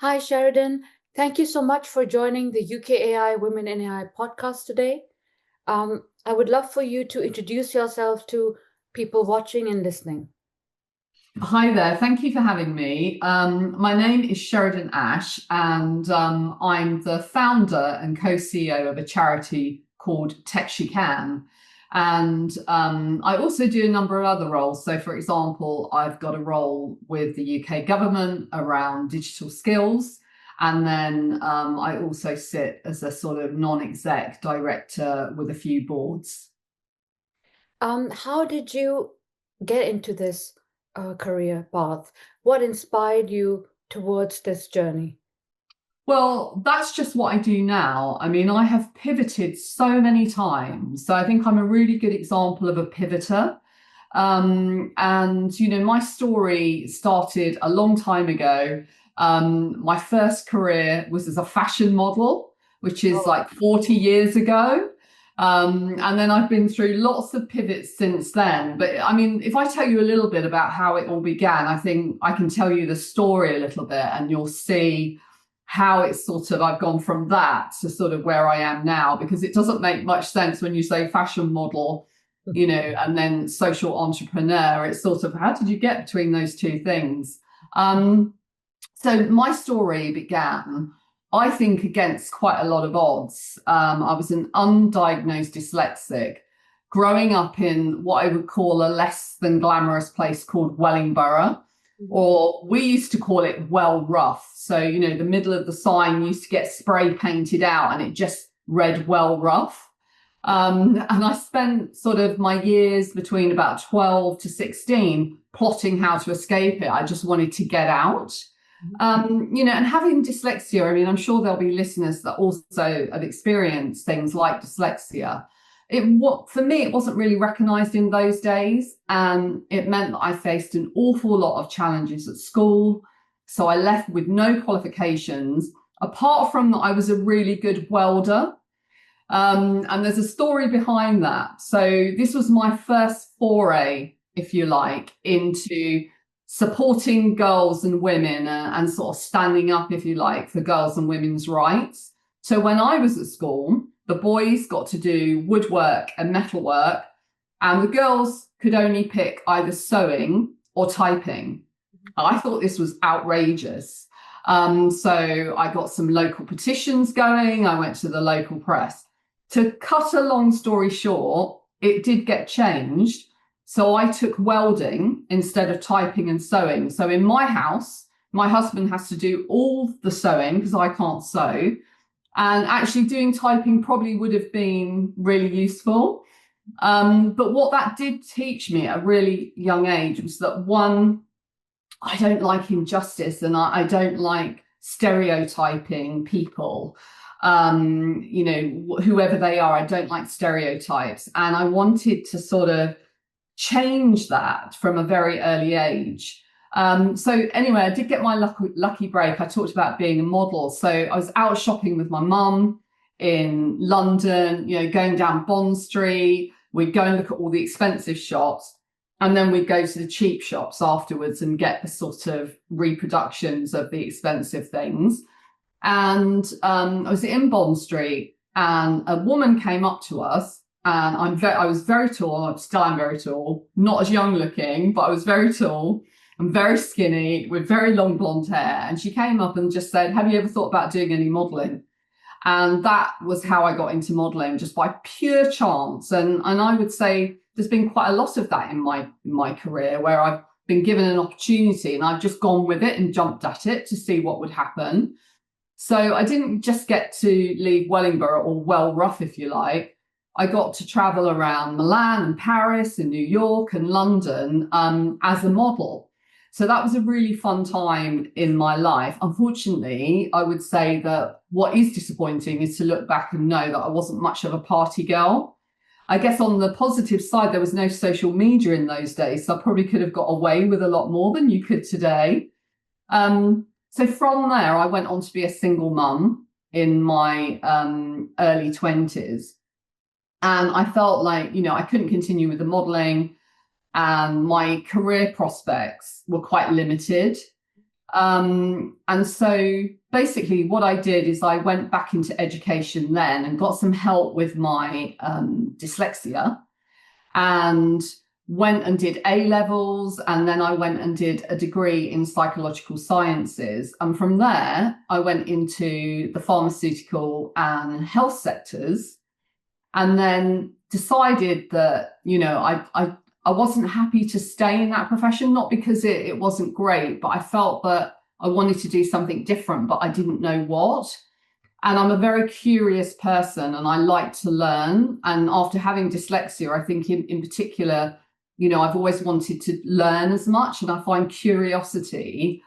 Hi, Sheridan. Thank you so much for joining the UKI Women in AI podcast today. I would love for you to introduce yourself to people watching and listening. Hi there. Thank you for having me. My name is Sheridan Ash, and I'm the founder and co-CEO of a charity called Tech She Can. And I also do a number of other roles. So, for example, I've got a role with the UK government around digital skills. And then I also sit as a sort of non-exec director with a few boards. How did you get into this career path? What inspired you towards this journey? Well, that's just what I do now. I mean, I have pivoted so many times. So I think I'm a really good example of a pivoter. My story started a long time ago. My first career was as a fashion model, which is Oh, like 40 years ago. And then I've been through lots of pivots since then. But I mean, if I tell you a little bit about how it all began, I think I can tell you the story a little bit and you'll see how it's sort of I've gone from that to sort of where I am now, because it doesn't make much sense when you say fashion model, and then social entrepreneur. It's sort of how did you get between those two things? So my story began, I think, against quite a lot of odds. I was an undiagnosed dyslexic growing up in what I would call a less than glamorous place called Wellingborough, or we used to call it Well Rough. So, the middle of the sign used to get spray painted out and it just read Well Rough. And I spent sort of my years between about 12 to 16 plotting how to escape it. I just wanted to get out. And having dyslexia, I mean, I'm sure there'll be listeners that also have experienced things like dyslexia. For me, it wasn't really recognized in those days. And it meant that I faced an awful lot of challenges at school. So I left with no qualifications, apart from that I was a really good welder. And there's a story behind that. So this was my first foray, if you like, into supporting girls and women and sort of standing up, if you like, for girls and women's rights. So when I was at school, the boys got to do woodwork and metalwork, and the girls could only pick either sewing or typing. I thought this was outrageous. So I got some local petitions going. I went to the local press. To cut a long story short, it did get changed. So I took welding instead of typing and sewing. So in my house, my husband has to do all the sewing because I can't sew. And actually doing typing probably would have been really useful. But what that did teach me at a really young age was that, one, I don't like injustice and I don't like stereotyping people. Whoever they are, I don't like stereotypes. And I wanted to sort of change that from a very early age. So anyway, I did get my lucky break. I talked about being a model. So I was out shopping with my mum in London, going down Bond Street. We'd go and look at all the expensive shops. And then we'd go to the cheap shops afterwards and get the sort of reproductions of the expensive things. And I was in Bond Street and a woman came up to us, and I was very tall. I still am very tall, not as young looking, but I was very tall and very skinny with very long blonde hair. And she came up and just said, "Have you ever thought about doing any modeling?" And that was how I got into modeling, just by pure chance. And I would say there's been quite a lot of that in my career, where I've been given an opportunity and I've just gone with it and jumped at it to see what would happen. So I didn't just get to leave Wellingborough, or Well Rough, if you like. I got to travel around Milan and Paris and New York and London as a model. So that was a really fun time in my life. Unfortunately, I would say that what is disappointing is to look back and know that I wasn't much of a party girl. I guess on the positive side, there was no social media in those days, so I probably could have got away with a lot more than you could today. So from there, I went on to be a single mum in my early 20s. And I felt like, I couldn't continue with the modeling, and my career prospects were quite limited. And so basically what I did is I went back into education then and got some help with my dyslexia, and went and did A levels, and then I went and did a degree in psychological sciences. And from there, I went into the pharmaceutical and health sectors, and then decided that, I wasn't happy to stay in that profession, not because it wasn't great, but I felt that I wanted to do something different, but I didn't know what. And I'm a very curious person and I like to learn. And after having dyslexia, I think in particular, I've always wanted to learn as much. And I find curiosity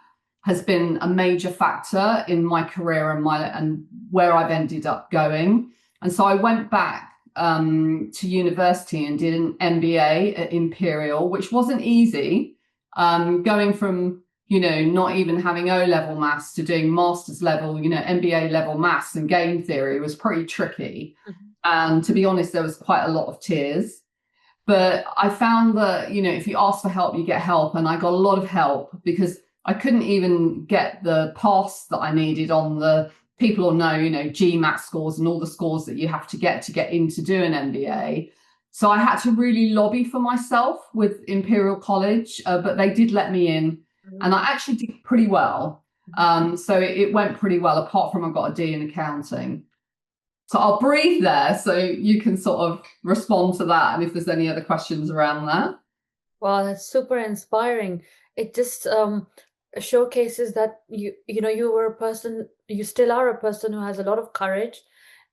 has been a major factor in my career and where I've ended up going. And so I went back to university and did an MBA at Imperial, which wasn't easy. Going from not even having O-level maths to doing master's level, MBA level maths and game theory was pretty tricky. Mm-hmm. And to be honest, there was quite a lot of tears. But I found that, if you ask for help, you get help. And I got a lot of help because I couldn't even get the pass that I needed on the, people will know, GMAT scores and all the scores that you have to get in to do an MBA. So I had to really lobby for myself with Imperial College, but they did let me in. And I actually did pretty well. So it went pretty well, apart from I got a D in accounting. So I'll breathe there so you can sort of respond to that. And if there's any other questions around that. Wow, that's super inspiring. It just showcases that you were a person, you still are a person who has a lot of courage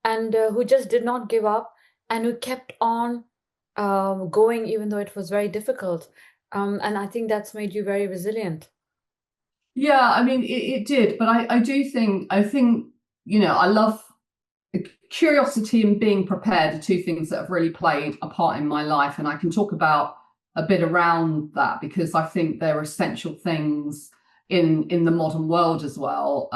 and who just did not give up and who kept on going even though it was very difficult. And I think that's made you very resilient. Yeah, I mean, it did. But I think, I love curiosity and being prepared are two things that have really played a part in my life. And I can talk about a bit around that because I think they're essential things in the modern world as well,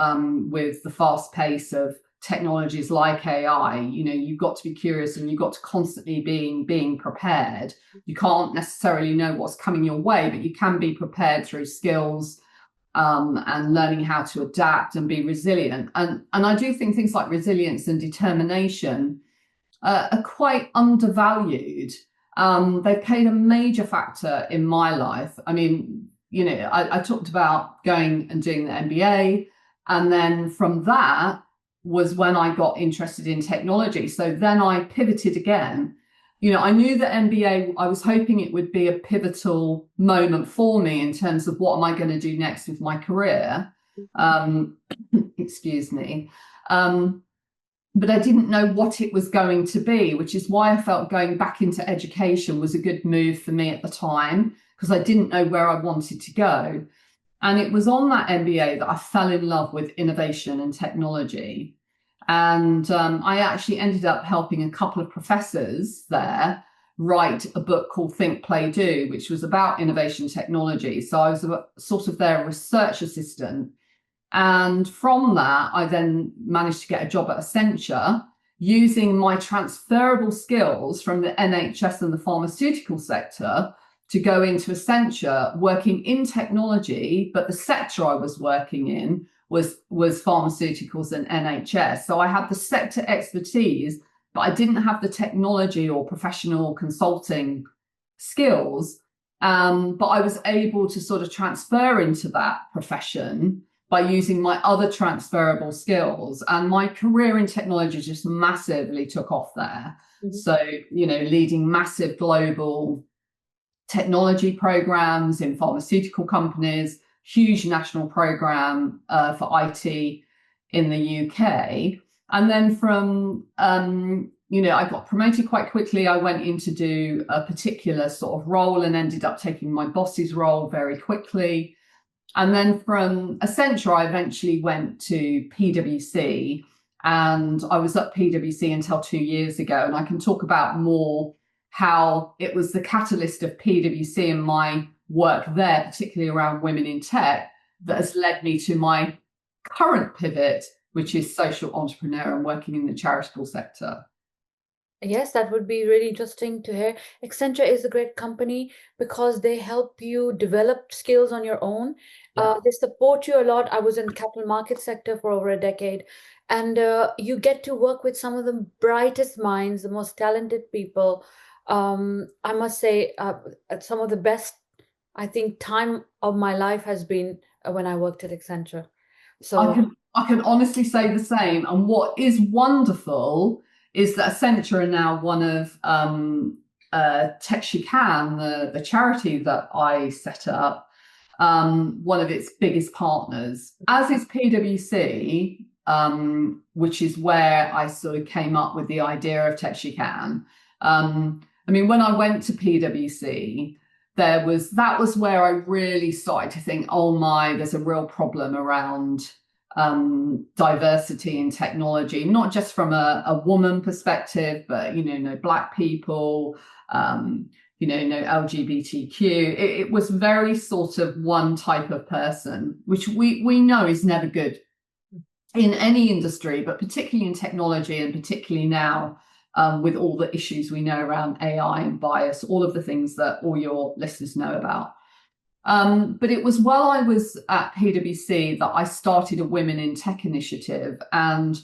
with the fast pace of technologies like AI. You've got to be curious and you've got to constantly being prepared. You can't necessarily know what's coming your way, but you can be prepared through skills and learning how to adapt and be resilient. And I do think things like resilience and determination are quite undervalued. They've played a major factor in my life. I mean, I talked about going and doing the MBA, and then from that was when I got interested in technology. So then I pivoted again. I knew that MBA, I was hoping it would be a pivotal moment for me in terms of what am I going to do next with my career. Excuse me. But I didn't know what it was going to be, which is why I felt going back into education was a good move for me at the time, because I didn't know where I wanted to go. And it was on that MBA that I fell in love with innovation and technology. And I actually ended up helping a couple of professors there write a book called Think, Play, Do, which was about innovation technology. So I was sort of their research assistant. And from that, I then managed to get a job at Accenture using my transferable skills from the NHS and the pharmaceutical sector to go into Accenture working in technology, but the sector I was working in was pharmaceuticals and NHS. So I had the sector expertise, but I didn't have the technology or professional consulting skills. But I was able to sort of transfer into that profession by using my other transferable skills. And my career in technology just massively took off there. Mm-hmm. So, leading massive global technology programs in pharmaceutical companies, huge national program for IT in the UK. And then from, I got promoted quite quickly. I went in to do a particular sort of role and ended up taking my boss's role very quickly. And then from Accenture, I eventually went to PwC, and I was at PwC until 2 years ago. And I can talk about more how it was the catalyst of PwC and my work there, particularly around women in tech, that has led me to my current pivot, which is social entrepreneur and working in the charitable sector. Yes, that would be really interesting to hear. Accenture is a great company because they help you develop skills on your own. Yeah. They support you a lot. I was in capital market sector for over a decade, and you get to work with some of the brightest minds, the most talented people. I must say, some of the best, I think, time of my life has been when I worked at Accenture. I So, can honestly say the same. And what is wonderful is that Accenture are now one of Tex the charity that I set up, one of its biggest partners, as is PwC, which is where I sort of came up with the idea of Tex I mean, when I went to PwC, that was where I really started to think, oh my, there's a real problem around diversity in technology, not just from a woman perspective, but no black people, no LGBTQ. It was very sort of one type of person, which we know is never good in any industry, but particularly in technology, and particularly now with all the issues we know around AI and bias, all of the things that all your listeners know about. But it was while I was at PwC that I started a Women in Tech initiative. And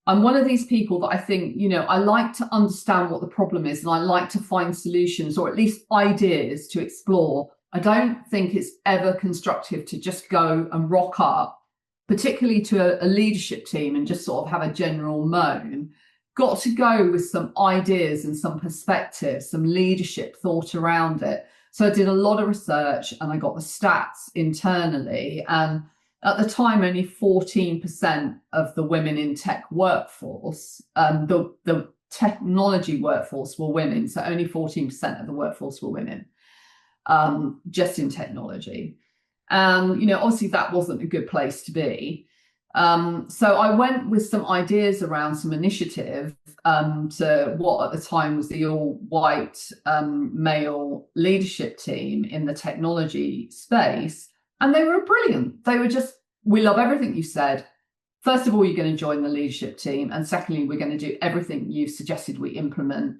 I'm one of these people that I think, I like to understand what the problem is, and I like to find solutions, or at least ideas to explore. I don't think it's ever constructive to just go and rock up, particularly to a leadership team, and just sort of have a general moan. Got to go with some ideas and some perspective, some leadership thought around it. So I did a lot of research, and I got the stats internally. And at the time, only 14% of the women in tech workforce, the technology workforce, were women. So only 14% of the workforce were women, just in technology. And, obviously that wasn't a good place to be. So I went with some ideas around some initiative to what at the time was the all-white male leadership team in the technology space. And they were brilliant. They were just, we love everything you said. First of all, you're going to join the leadership team. And secondly, we're going to do everything you've suggested we implement.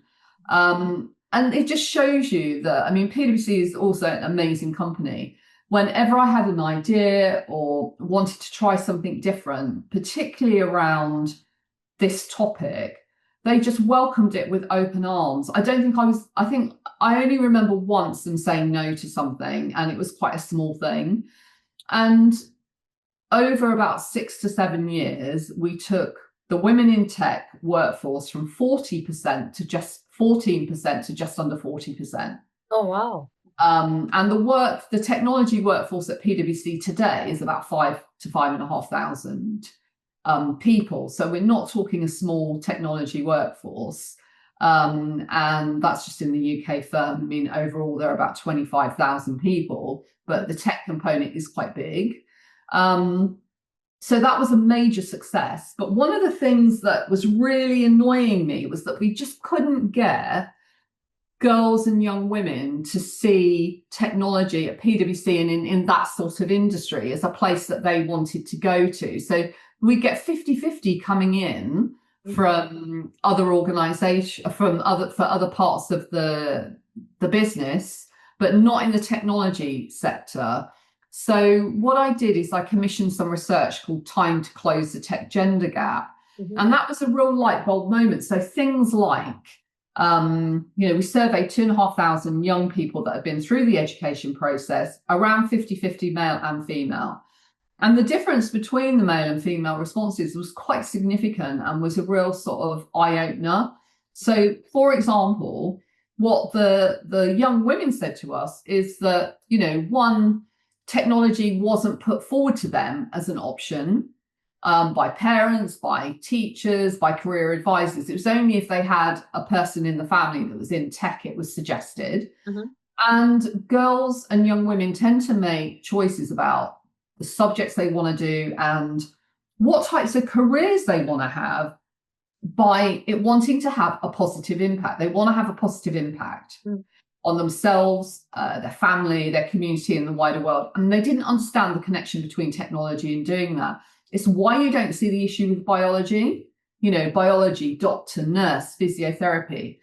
And it just shows you that, I mean, PwC is also an amazing company. Whenever I had an idea or wanted to try something different, particularly around this topic, they just welcomed it with open arms. I think I only remember once them saying no to something, and it was quite a small thing. And over about 6 to 7 years, we took the women in tech workforce from 40% to just 14% to just under 40%. oh, wow. And the technology workforce at PwC today is about 5 to 5,500 people. So we're not talking a small technology workforce. And that's just in the UK firm. I mean, overall, there are about 25,000 people, but the tech component is quite big. So that was a major success. But one of the things that was really annoying me was that we just couldn't get girls and young women to see technology at PwC and in that sort of industry as a place that they wanted to go to. So we get 50-50 coming in from other organizations, for other parts of the business, but not in the technology sector. So what I did is I commissioned some research called Time to Close the Tech Gender Gap. And that was a real light bulb moment. So things like, we surveyed 2,500 young people that had been through the education process, around 50-50 male and female. And the difference between the male and female responses was quite significant and was a real sort of eye-opener. So, for example, what the young women said to us is that, one, technology wasn't put forward to them as an option. By parents, by teachers, by career advisors. It was only if they had a person in the family that was in tech, it was suggested. And girls and young women tend to make choices about the subjects they want to do and what types of careers they want to have by it wanting to have a positive impact. They want to have a positive impact on themselves, their family, their community, and the wider world. And they didn't understand the connection between technology and doing that. It's why you don't see the issue with biology. biology, doctor, nurse, physiotherapy.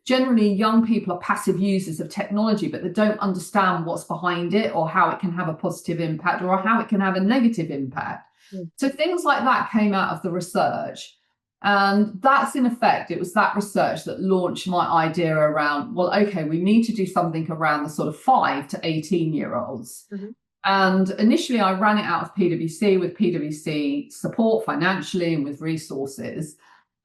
Generally young people are passive users of technology, but they don't understand what's behind it or how it can have a positive impact or how it can have a negative impact. So things like that came out of the research. And that's, in effect, it was that research that launched my idea around, well, okay, we need to do something around the sort of 5 to 18-year-olds. And initially I ran it out of PwC with PwC support financially and with resources.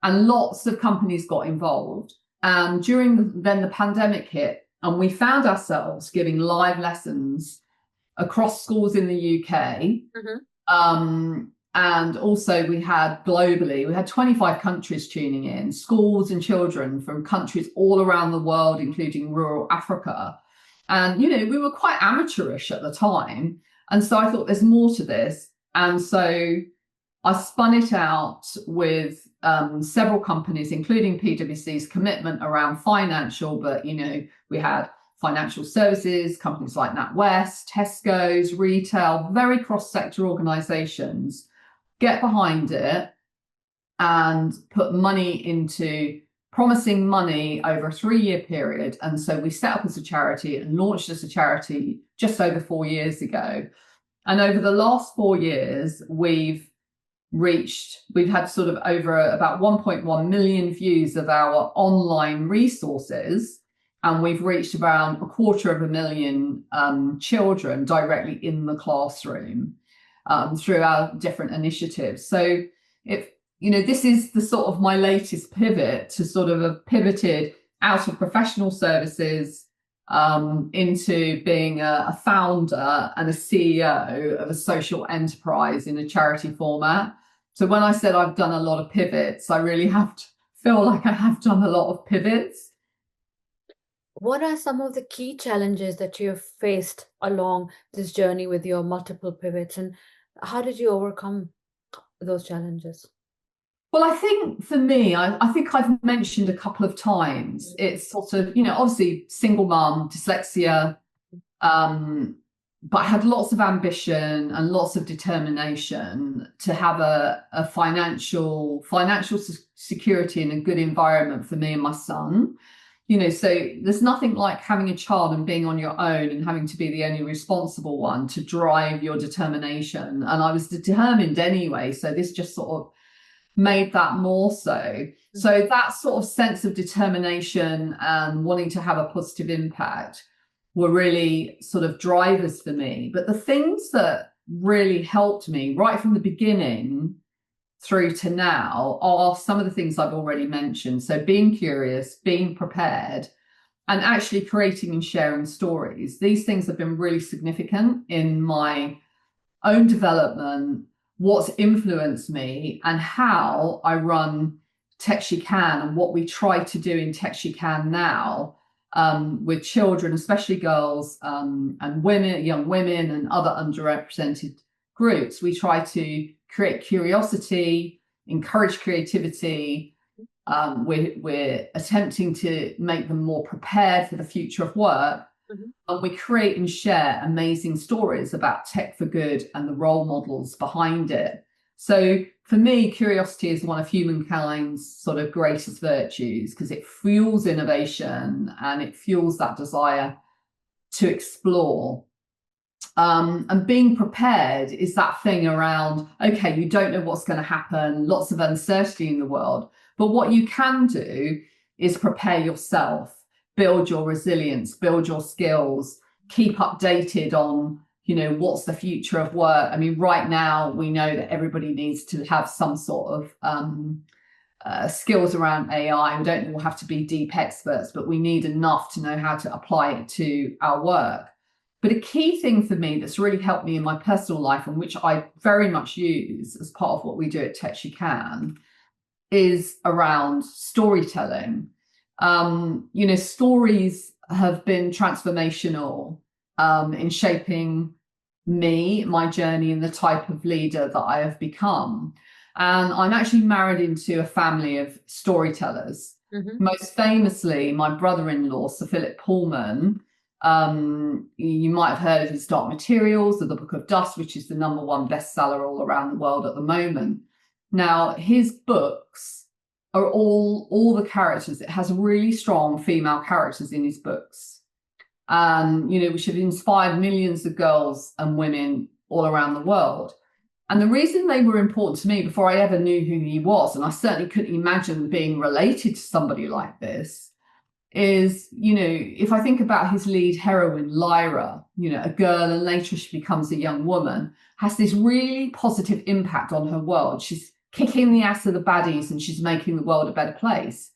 And lots of companies got involved. And then the pandemic hit, and we found ourselves giving live lessons across schools in the UK. And also we had 25 countries tuning in, schools and children from countries all around the world, including rural Africa. And, we were quite amateurish at the time. And so I thought there's more to this. And so I spun it out with several companies, including PwC's commitment around financial, but, we had financial services, companies like NatWest, Tesco's, retail, very cross-sector organizations get behind it and put money into promising money over a 3-year period. And so we set up as a charity and launched as a charity just over 4 years ago. And over the last 4 years, we've had sort of over about 1.1 million views of our online resources. And we've reached around 250,000 children directly in the classroom through our different initiatives. So this is the sort of my latest pivot to sort of have pivoted out of professional services into being a founder and a CEO of a social enterprise in a charity format. So when I said I've done a lot of pivots, I really have to feel like I have done a lot of pivots. What are some of the key challenges that you have faced along this journey with your multiple pivots, and how did you overcome those challenges? Well, I think for me, I think I've mentioned a couple of times, it's sort of, obviously single mum, dyslexia, but I had lots of ambition and lots of determination to have a financial security and a good environment for me and my son. So there's nothing like having a child and being on your own and having to be the only responsible one to drive your determination. And I was determined anyway, so this just sort of made that more so. So that sort of sense of determination and wanting to have a positive impact were really sort of drivers for me. But the things that really helped me right from the beginning through to now are some of the things I've already mentioned. So being curious, being prepared, and actually creating and sharing stories. These things have been really significant in my own development, what's influenced me, and how I run Tech She Can and what we try to do in Tech She Can now with children, especially girls and women, young women and other underrepresented groups. We try to create curiosity, encourage creativity. We're attempting to make them more prepared for the future of work. And we create and share amazing stories about tech for good and the role models behind it. So for me, curiosity is one of humankind's sort of greatest virtues because it fuels innovation and it fuels that desire to explore. And being prepared is that thing around, okay, you don't know what's going to happen, lots of uncertainty in the world, but what you can do is prepare yourself, build your resilience, build your skills, keep updated on, what's the future of work. I mean, right now we know that everybody needs to have some sort of skills around AI. We don't all have to be deep experts, but we need enough to know how to apply it to our work. But a key thing for me that's really helped me in my personal life and which I very much use as part of what we do at Tech She Can is around storytelling. Stories have been transformational in shaping me, my journey, and the type of leader that I have become. And I'm actually married into a family of storytellers. Most famously, my brother-in-law, Sir Philip Pullman. You might have heard of his Dark Materials or the Book of Dust, which is the #1 bestseller all around the world at the moment. Now, his books are all the characters. It has really strong female characters in his books, which have inspired millions of girls and women all around the world. And the reason they were important to me before I ever knew who he was, and I certainly couldn't imagine being related to somebody like this, is, if I think about his lead heroine, Lyra, a girl, and later she becomes a young woman, has this really positive impact on her world. She's kicking the ass of the baddies and she's making the world a better place.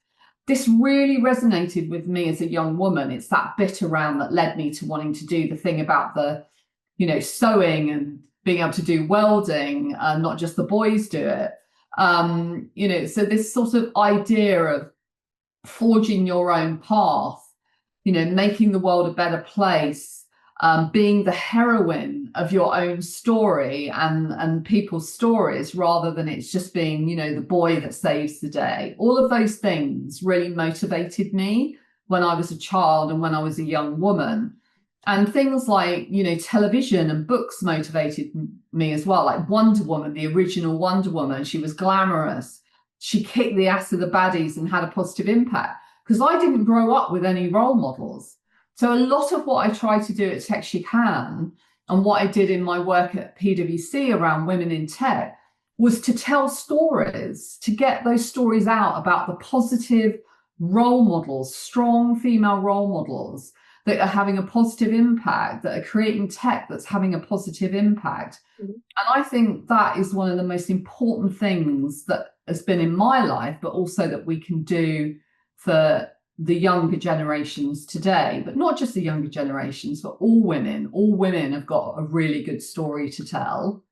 This really resonated with me as a young woman. It's that bit around that led me to wanting to do the thing about the, sewing and being able to do welding, and not just the boys do it. So this sort of idea of forging your own path, making the world a better place, being the heroine of your own story and people's stories, rather than it's just being, the boy that saves the day. All of those things really motivated me when I was a child and when I was a young woman. And things like, television and books motivated me as well. Like Wonder Woman, the original Wonder Woman, she was glamorous. She kicked the ass of the baddies and had a positive impact, because I didn't grow up with any role models. So a lot of what I try to do at Tech She Can, and what I did in my work at PwC around women in tech, was to tell stories, to get those stories out about the positive role models, strong female role models that are having a positive impact, that are creating tech that's having a positive impact. Mm-hmm. And I think that is one of the most important things that has been in my life, but also that we can do for the younger generations today. But not just the younger generations, but all women. All women have got a really good story to tell.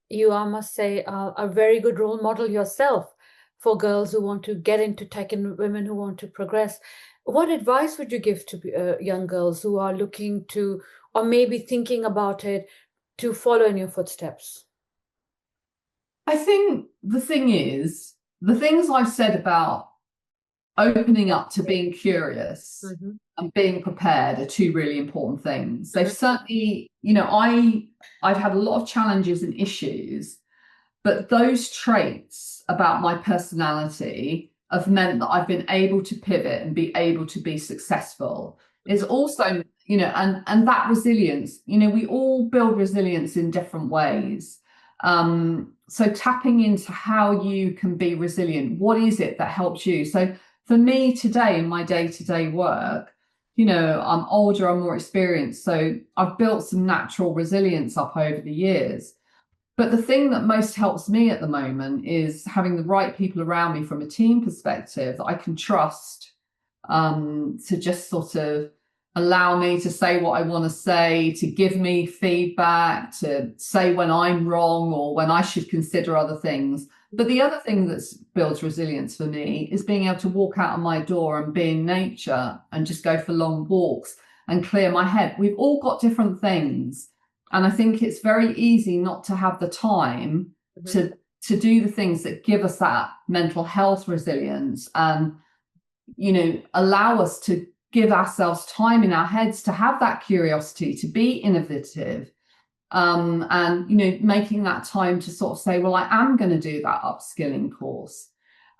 You are, I must say, a very good role model yourself for girls who want to get into tech and women who want to progress. What advice would you give to young girls who are looking to, or maybe thinking about it, to follow in your footsteps? I think the thing is, the things I've said about opening up to being curious mm-hmm. and being prepared are two really important things. They've certainly, I've had a lot of challenges and issues, but those traits about my personality have meant that I've been able to pivot and be able to be successful. Is also, and that resilience, we all build resilience in different ways. So tapping into how you can be resilient, what is it that helps you? So for me today, in my day-to-day work, I'm older, I'm more experienced, so I've built some natural resilience up over the years. But the thing that most helps me at the moment is having the right people around me from a team perspective that I can trust, to just sort of allow me to say what I want to say, to give me feedback, to say when I'm wrong or when I should consider other things. But the other thing that builds resilience for me is being able to walk out of my door and be in nature and just go for long walks and clear my head. We've all got different things. And I think it's very easy not to have the time mm-hmm. to do the things that give us that mental health resilience and, allow us to give ourselves time in our heads to have that curiosity, to be innovative, and, making that time to sort of say, well, I am going to do that upskilling course.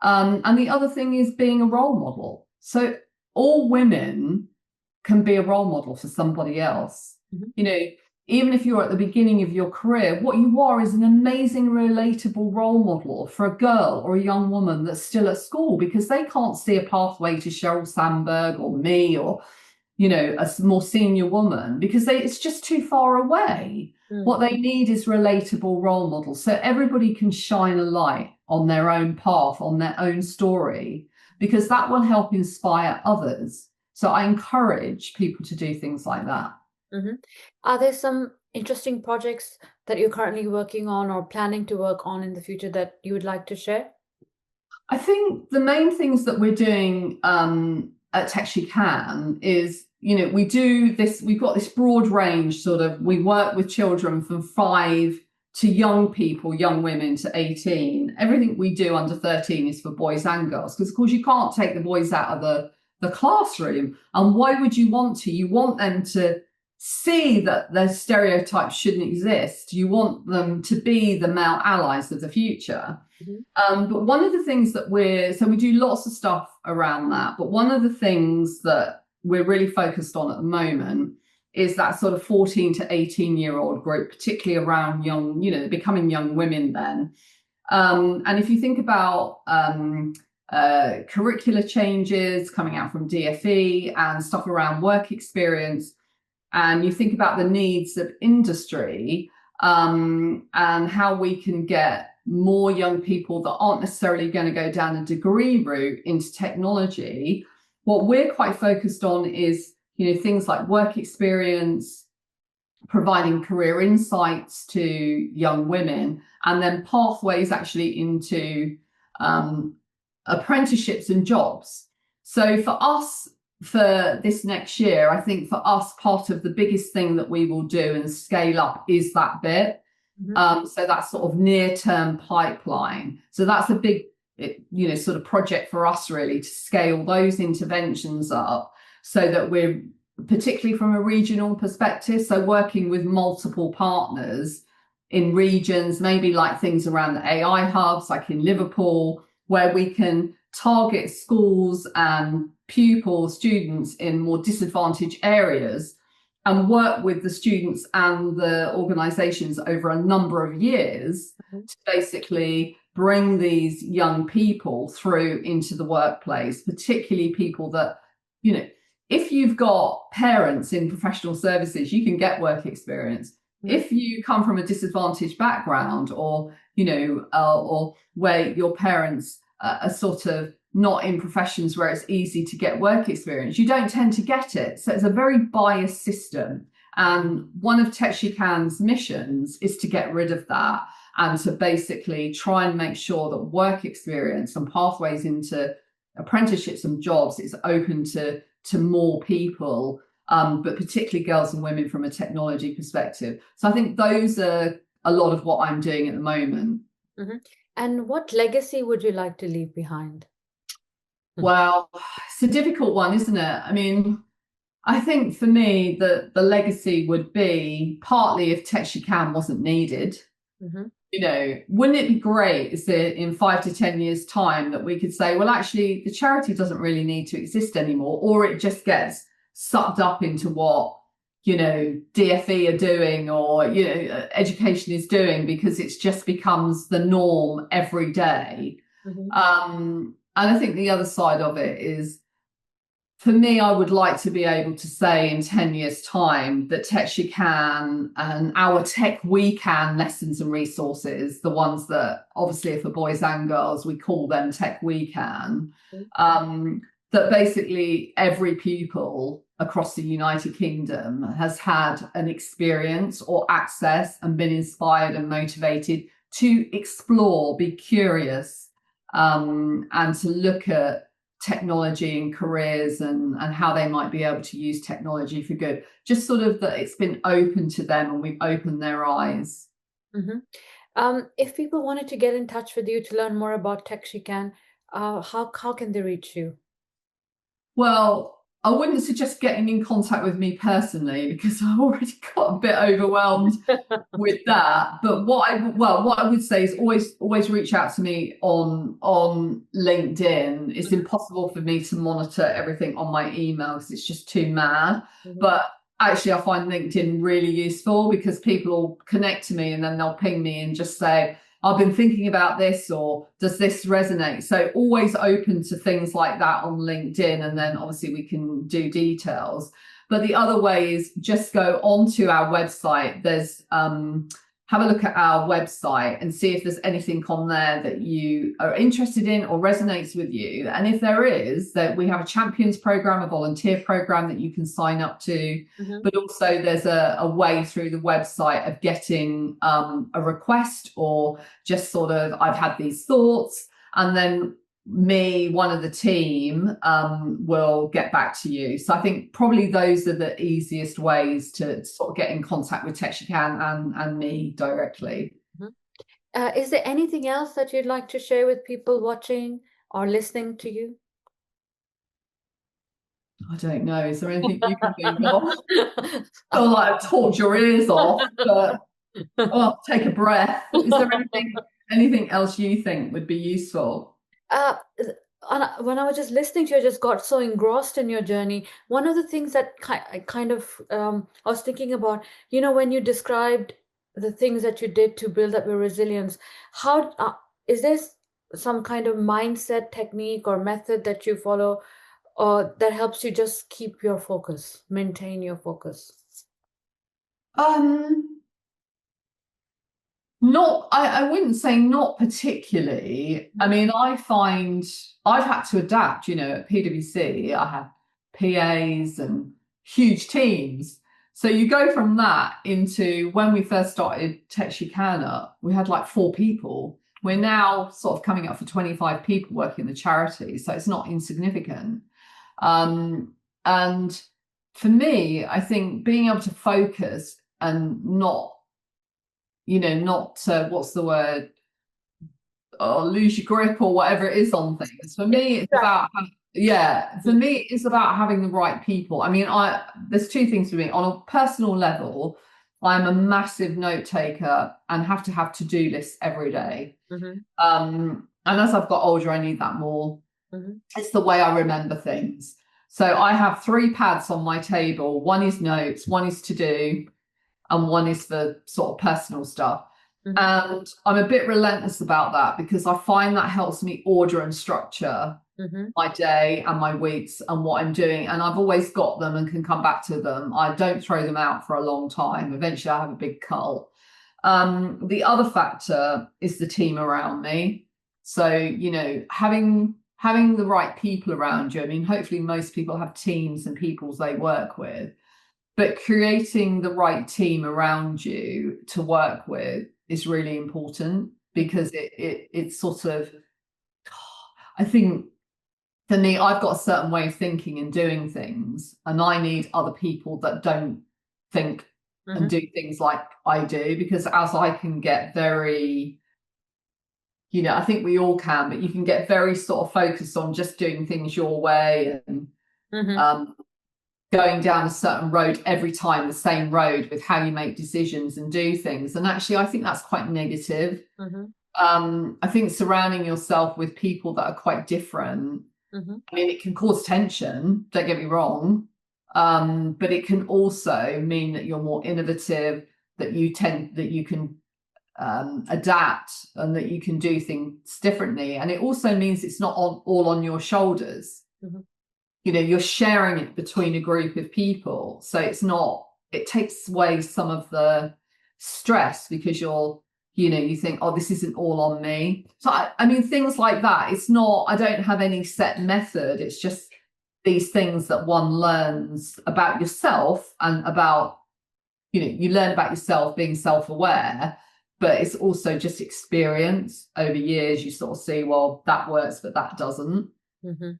And the other thing is being a role model. So all women can be a role model for somebody else. Mm-hmm. Even if you're at the beginning of your career, what you are is an amazing, relatable role model for a girl or a young woman that's still at school, because they can't see a pathway to Sheryl Sandberg or me or, a more senior woman, because it's just too far away. Mm. What they need is relatable role models. So everybody can shine a light on their own path, on their own story, because that will help inspire others. So I encourage people to do things like that. Mm-hmm. Are there some interesting projects that you're currently working on or planning to work on in the future that you would like to share? I think the main things that we're doing at Tech She Can is, we do this, we've got this broad range we work with children from 5 to young people, young women to 18. Everything we do under 13 is for boys and girls, because of course you can't take the boys out of the classroom. And why would you want to? You want them to see that those stereotypes shouldn't exist. You want them to be the male allies of the future. But one of the things that we do lots of stuff around that, but one of the things that we're really focused on at the moment is that sort of 14 to 18-year-old group, particularly around young, becoming young women then. And if you think about curricular changes coming out from DFE and stuff around work experience, and you think about the needs of industry, and how we can get more young people that aren't necessarily going to go down a degree route into technology, what we're quite focused on is, things like work experience, providing career insights to young women, and then pathways actually into apprenticeships and jobs. So for us, for this next year, I think for us, part of the biggest thing that we will do and scale up is that bit. So that's sort of near-term pipeline. So that's a big, sort of project for us really, to scale those interventions up so that we're, particularly from a regional perspective, so working with multiple partners in regions, maybe like things around the AI hubs, like in Liverpool, where we can target schools and pupils, students in more disadvantaged areas, and work with the students and the organisations over a number of years to basically bring these young people through into the workplace, particularly people that, if you've got parents in professional services, you can get work experience. If you come from a disadvantaged background, or, or where your parents are sort of not in professions where it's easy to get work experience, you don't tend to get it. So it's a very biased system. And one of Techican's missions is to get rid of that and to basically try and make sure that work experience and pathways into apprenticeships and jobs is open to more people, but particularly girls and women from a technology perspective. So I think those are a lot of what I'm doing at the moment. And what legacy would you like to leave behind? Well, it's a difficult one, isn't it? I mean, I think for me, the legacy would be partly if Techican wasn't needed. Wouldn't it be great is that in 5 to 10 years' time that we could say, well, actually, the charity doesn't really need to exist anymore, or it just gets sucked up into what, DFE are doing, or, education is doing, because it just becomes the norm every day. And I think the other side of it is, for me, I would like to be able to say in 10 years' time that Techican and our Tech We Can lessons and resources, the ones that obviously are for boys and girls, we call them Tech We Can, that basically every pupil across the United Kingdom has had an experience or access and been inspired and motivated to explore, be curious, and to look at technology and careers and how they might be able to use technology for good. Just sort of that it's been open to them and we've opened their eyes. If people wanted to get in touch with you to learn more about Techican, how can they reach you? Well, I wouldn't suggest getting in contact with me personally, because I already got a bit overwhelmed with that. But what I would say is always reach out to me on LinkedIn. It's impossible for me to monitor everything on my email because it's just too mad. But actually, I find LinkedIn really useful because people will connect to me and then they'll ping me and just say, I've been thinking about this, or does this resonate? So always open to things like that on LinkedIn, and then obviously we can do details. But the other way is just go onto our website. There's have a look at our website and see if there's anything on there that you are interested in or resonates with you. And if there is, that we have a champions program, a volunteer program that you can sign up to. But also there's a way through the website of getting a request, or just sort of, I've had these thoughts, and then one of the team will get back to you. So I think probably those are the easiest ways to sort of get in contact with Techican and me directly. Is there anything else that you'd like to share with people watching or listening to you? I don't know. Is there anything you can think of? I feel like I've talked your ears off, but oh, take a breath. Is there anything else you think would be useful? Uh, when I was just listening to you, I just got so engrossed in your journey. One of the things that I kind of I was thinking about, when you described the things that you did to build up your resilience, how is there some kind of mindset technique or method that you follow, or that helps you just keep your focus, maintain your focus? Um, Not, I wouldn't say not particularly. I mean, I find I've had to adapt, at PwC, I had PAs and huge teams. So you go from that into when we first started Texarkana, we had like 4 people. We're now sort of coming up for 25 people working in the charity. So it's not insignificant. And for me, I think being able to focus and not what's the word, or lose your grip or whatever it is on things. For me, it's about, for me, it's about having the right people. I mean, there's 2 things for me. On a personal level, I'm a massive note taker and have to have to-do lists every day. And as I've got older, I need that more. It's the way I remember things. So I have 3 pads on my table. One is notes, one is to-do, and one is for sort of personal stuff. And I'm a bit relentless about that because I find that helps me order and structure my day and my weeks and what I'm doing. And I've always got them and can come back to them. I don't throw them out for a long time. Eventually I have a big cull. The other factor is the team around me. So, having the right people around you. I mean, hopefully most people have teams and peoples they work with. But creating the right team around you to work with is really important because it's sort of, I think for me, I've got a certain way of thinking and doing things, and I need other people that don't think and do things like I do, because as I can get very, I think we all can, but you can get very sort of focused on just doing things your way and going down a certain road every time, the same road, with how you make decisions and do things. And actually, I think that's quite negative. I think surrounding yourself with people that are quite different, I mean, it can cause tension, don't get me wrong, but it can also mean that you're more innovative, that you can adapt, and that you can do things differently. And it also means it's not all on your shoulders. You're sharing it between a group of people. So it takes away some of the stress because you think, oh, this isn't all on me. So I mean, things like that. I don't have any set method. It's just these things that one learns about yourself and about, you learn about yourself being self-aware, but it's also just experience over years. You sort of see, well, that works, but that doesn't. And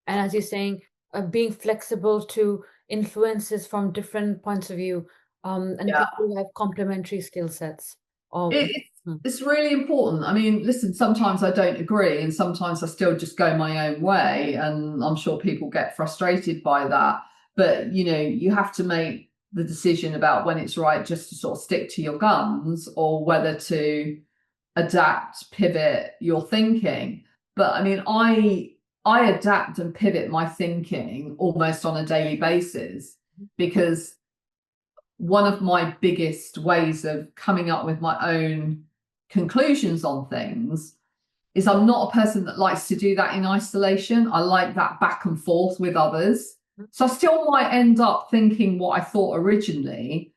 as you're saying, being flexible to influences from different points of view, and people who have complementary skill sets. It's really important. I mean, listen, sometimes I don't agree and sometimes I still just go my own way, and I'm sure people get frustrated by that. But, you have to make the decision about when it's right just to sort of stick to your guns or whether to adapt, pivot your thinking. But I mean, I adapt and pivot my thinking almost on a daily basis, because one of my biggest ways of coming up with my own conclusions on things is I'm not a person that likes to do that in isolation. I like that back and forth with others. So I still might end up thinking what I thought originally,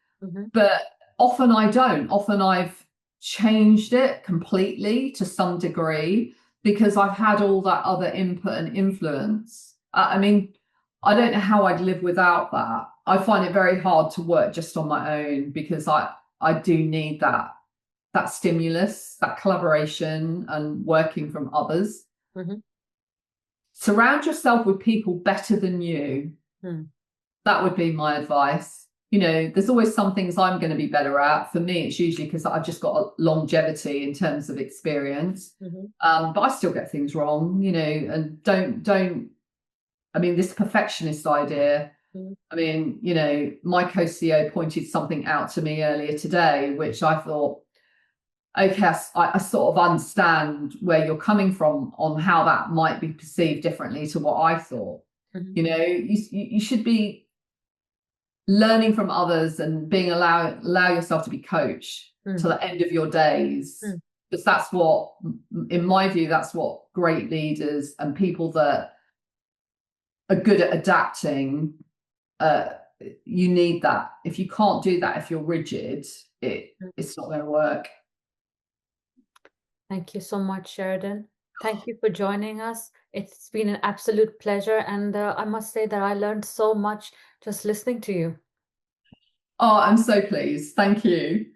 but often I don't. Often I've changed it completely to some degree because I've had all that other input and influence. I mean, I don't know how I'd live without that. I find it very hard to work just on my own because I do need that stimulus, that collaboration and working from others. Surround yourself with people better than you. That would be my advice. There's always some things I'm going to be better at. For me, it's usually because I've just got a longevity in terms of experience. But I still get things wrong, and don't I mean, this perfectionist idea. Mm. I mean, you know, my co-CEO pointed something out to me earlier today, which I thought, okay, I sort of understand where you're coming from on how that might be perceived differently to what I thought. Mhm. You know, you should be learning from others and being allow yourself to be coached to Mm. the end of your days, Mm. because that's what, in my view, that's what great leaders and people that are good at adapting, you need that. If you can't do that, if you're rigid, Mm. it's not going to work. Thank you so much, Sheridan. Thank you for joining us. It's been an absolute pleasure, and I must say that I learned so much just listening to you. Oh, I'm so pleased. Thank you.